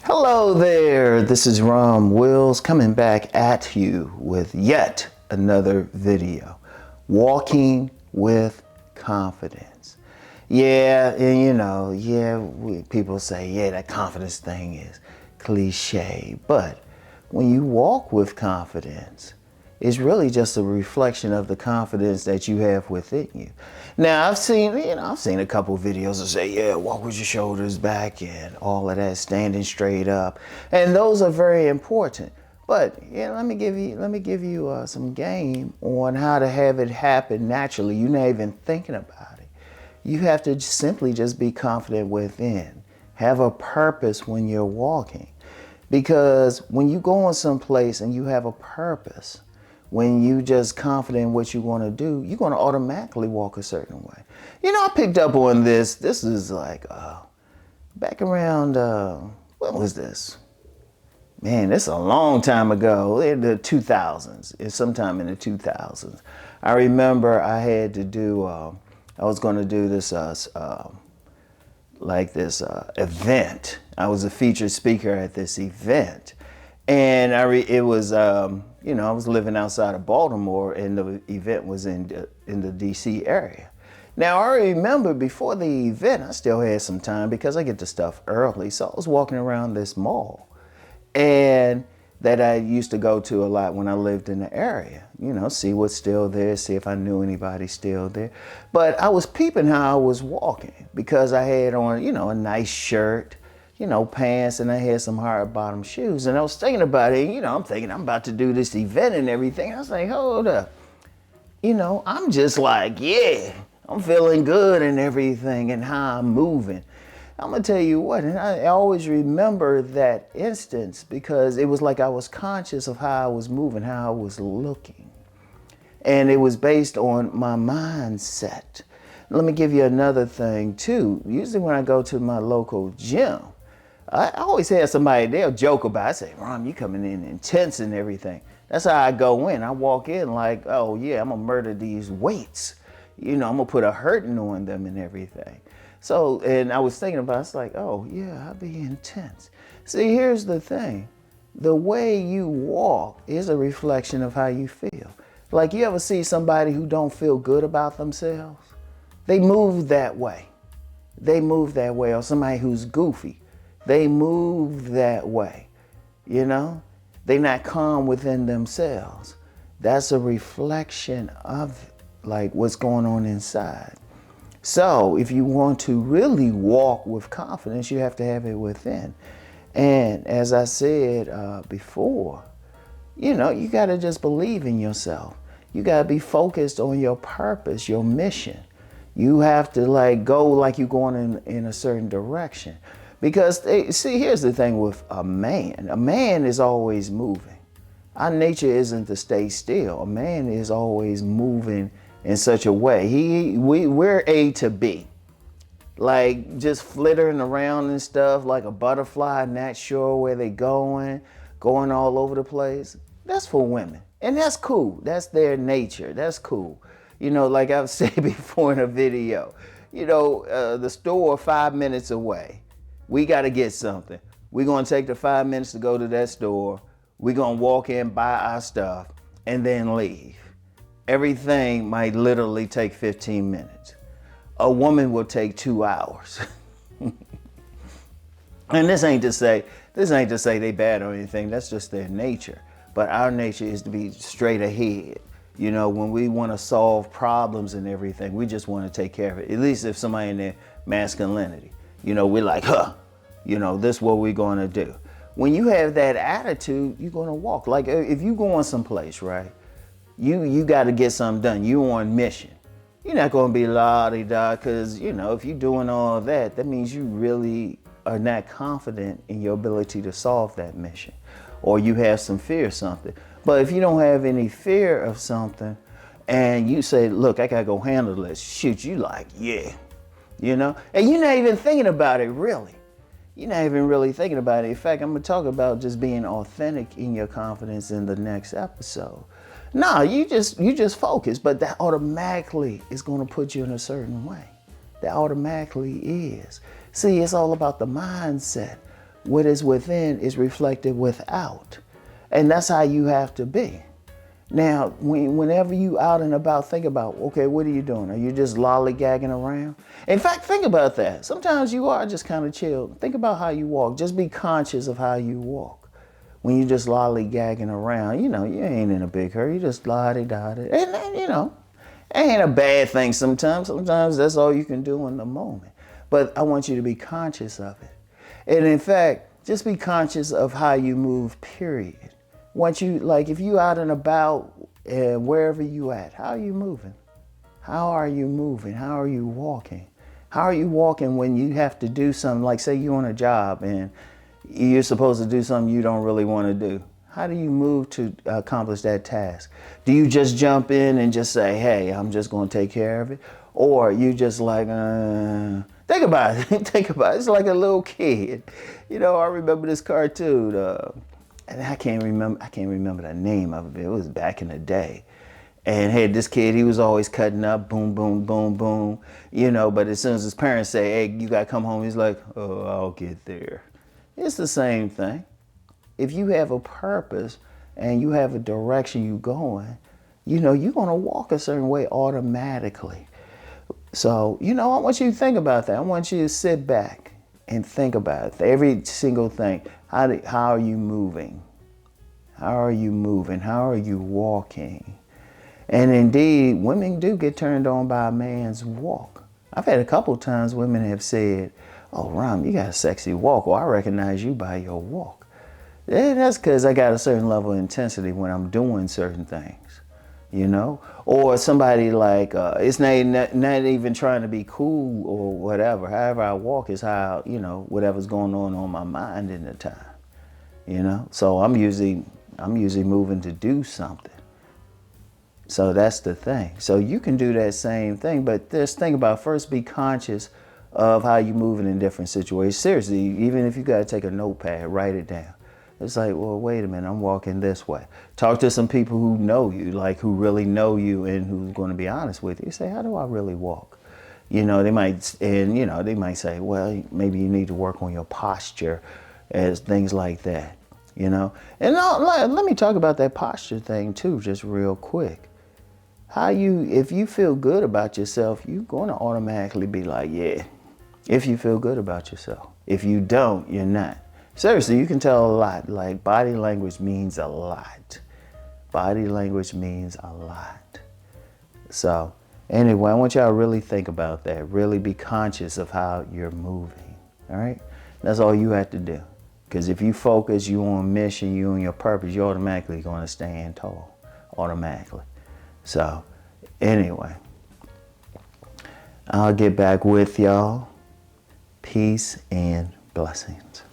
Hello there, this is Rom Wills coming back at you with yet another video. Walking with confidence. Yeah, and people say, yeah, that confidence thing is cliche. But when you walk with confidence, it's really just a reflection of the confidence that you have within you. Now, I've seen a couple of videos that say, yeah, walk with your shoulders back and all of that, standing straight up. And those are very important. But let me give you some game on how to have it happen naturally. You're not even thinking about it. You have to simply just be confident within. Have a purpose when you're walking. Because when you go on someplace and you have a purpose, when you just confident in what you want to do, you're going to automatically walk a certain way. I picked up on this. This is like back around, when was this? Man, this is a long time ago, in the 2000s. It's sometime in the 2000s. I remember I had to do, I was going to do this event. I was a featured speaker at this event. And I was living outside of Baltimore, and the event was in the DC area. Now, I remember before the event, I still had some time because I get to stuff early. So I was walking around this mall, and that I used to go to a lot when I lived in the area. See what's still there, see if I knew anybody still there. But I was peeping how I was walking because I had on, a nice shirt, pants, and I had some hard bottom shoes. And I was thinking about it, I'm thinking I'm about to do this event and everything. I was like, hold up. I'm just like, yeah, I'm feeling good and everything and how I'm moving. I'm gonna tell you what, and I always remember that instance because it was like I was conscious of how I was moving, how I was looking. And it was based on my mindset. Let me give you another thing too. Usually when I go to my local gym, I always have somebody, they'll joke about it. I say, Rom, you coming in intense and everything. That's how I go in. I walk in like, oh yeah, I'm gonna murder these weights. I'm gonna put a hurting on them and everything. So, and I was thinking about it, it's like, oh yeah, I'll be intense. See, here's the thing. The way you walk is a reflection of how you feel. Like, you ever see somebody who don't feel good about themselves? They move that way. Or somebody who's goofy. They move that way, They're not calm within themselves. That's a reflection of like what's going on inside. So if you want to really walk with confidence, you have to have it within. And as I said before, you got to just believe in yourself. You got to be focused on your purpose, your mission. You have to go like you're going in a certain direction. Because, here's the thing with a man. A man is always moving. Our nature isn't to stay still. A man is always moving in such a way. We're A to B. Like just flittering around and stuff like a butterfly, not sure where they're going all over the place. That's for women. And that's cool. That's their nature. That's cool. Like I've said before in a video, the store 5 minutes away. We got to get something. We're going to take the 5 minutes to go to that store. We're going to walk in, buy our stuff, and then leave. Everything might literally take 15 minutes. A woman will take 2 hours. And this ain't to say they bad or anything. That's just their nature. But our nature is to be straight ahead. When we want to solve problems and everything, we just want to take care of it. At least if somebody in their masculinity. We're like, this is what we're going to do. When you have that attitude, you're going to walk. Like if you going someplace, right? You got to get something done. You on mission. You're not going to be la-di-da because, if you're doing all that, that means you really are not confident in your ability to solve that mission. Or you have some fear of something. But if you don't have any fear of something and you say, look, I got to go handle this, shoot, you like, yeah. And you're not even thinking about it, really. You're not even really thinking about it. In fact, I'm going to talk about just being authentic in your confidence in the next episode. No, you just focus, but that automatically is going to put you in a certain way. That automatically is. See, it's all about the mindset. what is within is reflected without. And that's how you have to be. Now, whenever you out and about, think about, okay, what are you doing? Are you just lollygagging around? In fact, think about that. Sometimes you are just kind of chill. Think about how you walk. Just be conscious of how you walk. When you just lollygagging around, you ain't in a big hurry. You just lolly-dotty. And then, it ain't a bad thing sometimes. Sometimes that's all you can do in the moment. But I want you to be conscious of it. And in fact, just be conscious of how you move, period. Once you, if you out and about and wherever you at, how are you moving? How are you moving? How are you walking? How are you walking when you have to do something, like say you're on a job and you're supposed to do something you don't really want to do? How do you move to accomplish that task? Do you just jump in and just say, hey, I'm just going to take care of it? Or you just think about it. Think about it. It's like a little kid. I remember this cartoon. And I can't remember the name of it. It was back in the day. And had this kid, he was always cutting up, boom, boom, boom, boom. But as soon as his parents say, hey, you got to come home, he's like, oh, I'll get there. It's the same thing. If you have a purpose and you have a direction you're going, you're going to walk a certain way automatically. So, I want you to think about that. I want you to sit back and think about it. Every single thing. How are you moving? How are you moving? How are you walking? And indeed, women do get turned on by a man's walk. I've had a couple of times women have said, oh, Rom, you got a sexy walk. Or I recognize you by your walk. Yeah, that's because I got a certain level of intensity when I'm doing certain things. Or somebody it's not even trying to be cool or whatever. However I walk is how, whatever's going on my mind in the time, So I'm usually moving to do something. So that's the thing. So you can do that same thing, but just think about, first be conscious of how you're moving in different situations. Seriously, even if you got to take a notepad, write it down. It's like, well, wait a minute, I'm walking this way. Talk to some people who know you, who really know you and who's going to be honest with you. Say, how do I really walk? They might say, well, maybe you need to work on your posture, as things like that, And let me talk about that posture thing too, just real quick. If you feel good about yourself, you're going to automatically be like, yeah, if you feel good about yourself. If you don't, you're not. Seriously, you can tell a lot. Body language means a lot. Body language means a lot. So anyway, I want y'all to really think about that. Really be conscious of how you're moving. All right? That's all you have to do. Because if you focus, you on mission, you on your purpose, you're automatically going to stand tall. Automatically. So anyway, I'll get back with y'all. Peace and blessings.